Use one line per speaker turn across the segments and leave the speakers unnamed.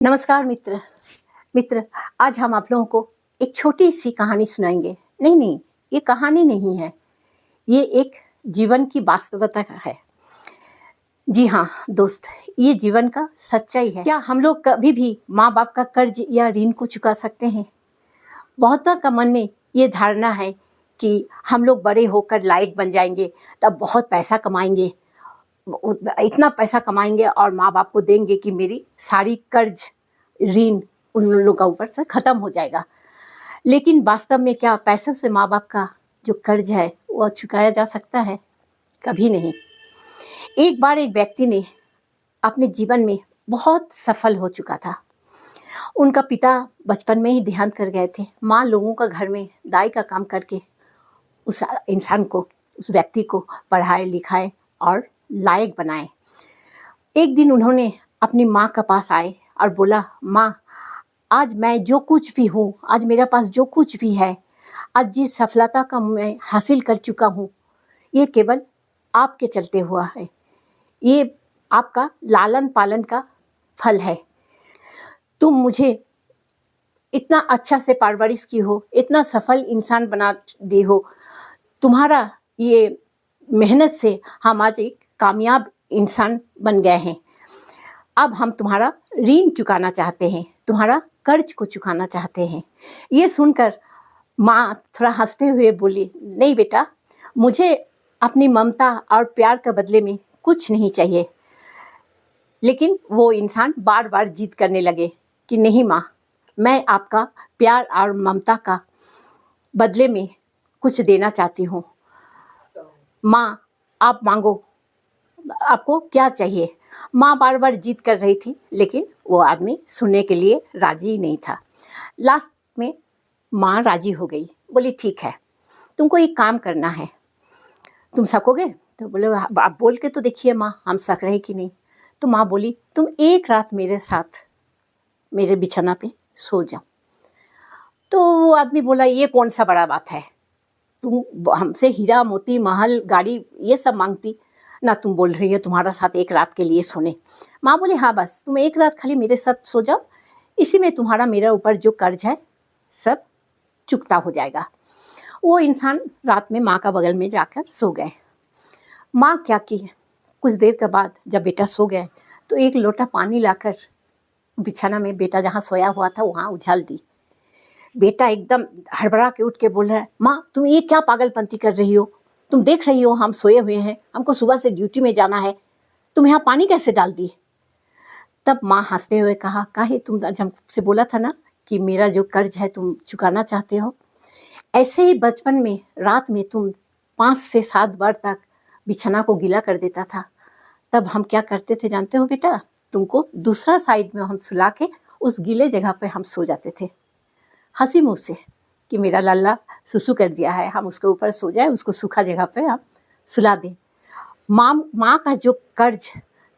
नमस्कार मित्र। आज हम आप लोगों को एक छोटी सी कहानी सुनाएंगे। नहीं, ये कहानी नहीं है, ये एक जीवन की वास्तविकता है। जी हाँ दोस्त, ये जीवन का सच्चाई है। क्या हम लोग कभी भी माँ बाप का कर्ज या ऋण को चुका सकते हैं? बहुतों का मन में ये धारणा है कि हम लोग बड़े होकर लायक बन जाएंगे, तब बहुत पैसा कमाएंगे, इतना पैसा कमाएंगे और माँ बाप को देंगे कि मेरी सारी कर्ज ऋण उन लोगों का ऊपर से ख़त्म हो जाएगा। लेकिन वास्तव में क्या पैसों से माँ बाप का जो कर्ज है वो चुकाया जा सकता है? कभी नहीं। एक बार एक व्यक्ति ने अपने जीवन में बहुत सफल हो चुका था। उनका पिता बचपन में ही देहांत कर गए थे। माँ लोगों का घर में दाई का काम करके उस इंसान को, उस व्यक्ति को पढ़ाए लिखाए और लायक बनाए। एक दिन उन्होंने अपनी माँ के पास आए और बोला, माँ, आज मैं जो कुछ भी हूँ, आज मेरे पास जो कुछ भी है, आज जिस सफलता का मैं हासिल कर चुका हूँ, ये केवल आपके चलते हुआ है। ये आपका लालन पालन का फल है। तुम मुझे इतना अच्छा से परवरिश की हो, इतना सफल इंसान बना दी हो। तुम्हारा ये मेहनत से हम आज एक कामयाब इंसान बन गए हैं। अब हम तुम्हारा ऋण चुकाना चाहते हैं, तुम्हारा कर्ज को चुकाना चाहते हैं। ये सुनकर माँ थोड़ा हंसते हुए बोली, नहीं बेटा, मुझे अपनी ममता और प्यार के बदले में कुछ नहीं चाहिए। लेकिन वो इंसान बार बार जिद करने लगे कि नहीं माँ, मैं आपका प्यार और ममता का बदले में कुछ देना चाहती हूँ। माँ, आप मांगो, आपको क्या चाहिए? माँ बार बार जिद कर रही थी, लेकिन वो आदमी सुनने के लिए राजी ही नहीं था। लास्ट में माँ राजी हो गई, बोली ठीक है, तुमको एक काम करना है, तुम सकोगे? तो बोले, आप बोल के तो देखिए माँ, हम सक रहे कि नहीं। तो माँ बोली, तुम एक रात मेरे साथ मेरे बिछाना पे सो जाओ। तो वो आदमी बोला, ये कौन सा बड़ा बात है, तुम हमसे हीरा मोती महल गाड़ी ये सब मांगती ना, तुम बोल रही हो तुम्हारा साथ एक रात के लिए सोने। माँ बोली, हाँ बस तुम एक रात खाली मेरे साथ सो जाओ, इसी में तुम्हारा मेरा ऊपर जो कर्ज है सब चुकता हो जाएगा। वो इंसान रात में माँ का बगल में जाकर सो गए। माँ क्या की, कुछ देर के बाद जब बेटा सो गए तो एक लोटा पानी लाकर बिछाना में बेटा जहाँ सोया हुआ था वहाँ उछाल दी। बेटा एकदम हड़बड़ा के उठ के बोल रहा है, माँ तुम ये क्या पागलपंती कर रही हो? तुम देख रही हो हम सोए हुए हैं, हमको सुबह से ड्यूटी में जाना है, तुम यहाँ पानी कैसे डाल दी? तब माँ हंसते हुए कहा, काहे तुम आज हमसे बोला था ना कि मेरा जो कर्ज है तुम चुकाना चाहते हो। ऐसे ही बचपन में रात में तुम 5 से 7 बार तक बिछाना को गीला कर देता था। तब हम क्या करते थे जानते हो बेटा? तुमको दूसरा साइड में हम सुला के उस गीले जगह पे हम सो जाते थे, हंसी मुँह से कि मेरा लल्ला सुसु कर दिया है, हम उसके ऊपर सो जाए, उसको सूखा जगह पे हम सुला दें। माँ का जो कर्ज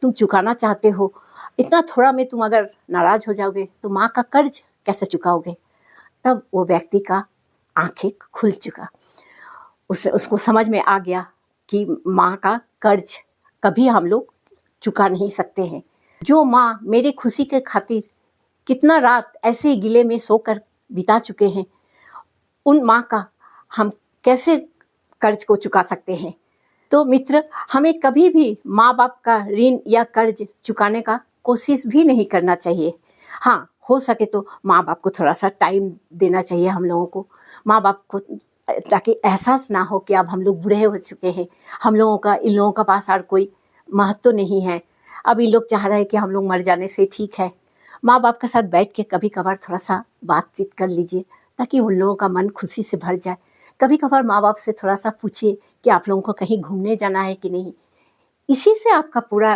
तुम चुकाना चाहते हो, इतना थोड़ा में तुम अगर नाराज़ हो जाओगे तो माँ का कर्ज कैसे चुकाओगे? तब वो व्यक्ति का आंखें खुल चुका, उसको समझ में आ गया कि माँ का कर्ज कभी हम लोग चुका नहीं सकते हैं। जो माँ मेरे खुशी के खातिर कितना रात ऐसे ही गिले में सोकर बिता चुके हैं, उन माँ का हम कैसे कर्ज को चुका सकते हैं? तो मित्र, हमें कभी भी माँ बाप का ऋण या कर्ज चुकाने का कोशिश भी नहीं करना चाहिए। हाँ, हो सके तो माँ बाप को थोड़ा सा टाइम देना चाहिए हम लोगों को, माँ बाप को, ताकि एहसास ना हो कि अब हम लोग बूढ़े हो चुके हैं, हम लोगों का इन लोगों का पास और कोई महत्व नहीं है, अब ये लोग चाह रहे हैं कि हम लोग मर जाने से ठीक है। माँ बाप के साथ बैठ के कभी कभार थोड़ा सा बातचीत कर लीजिए, ताकि उन लोगों का मन खुशी से भर जाए। कभी कभार माँ बाप से थोड़ा सा पूछिए कि आप लोगों को कहीं घूमने जाना है कि नहीं। इसी से आपका पूरा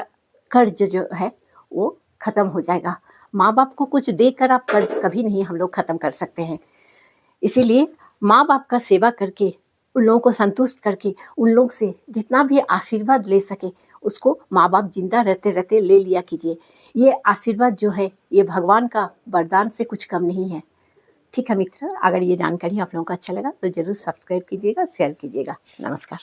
कर्ज जो है वो ख़त्म हो जाएगा। माँ बाप को कुछ देकर आप कर्ज कभी नहीं हम लोग ख़त्म कर सकते हैं। इसीलिए माँ बाप का सेवा करके, उन लोगों को संतुष्ट करके, उन लोग से जितना भी आशीर्वाद ले सके उसको माँ बाप जिंदा रहते रहते ले लिया कीजिए। ये आशीर्वाद जो है ये भगवान का वरदान से कुछ कम नहीं है। ठीक है मित्र, अगर ये जानकारी आप लोगों को अच्छा लगा तो ज़रूर सब्सक्राइब कीजिएगा, शेयर कीजिएगा। नमस्कार।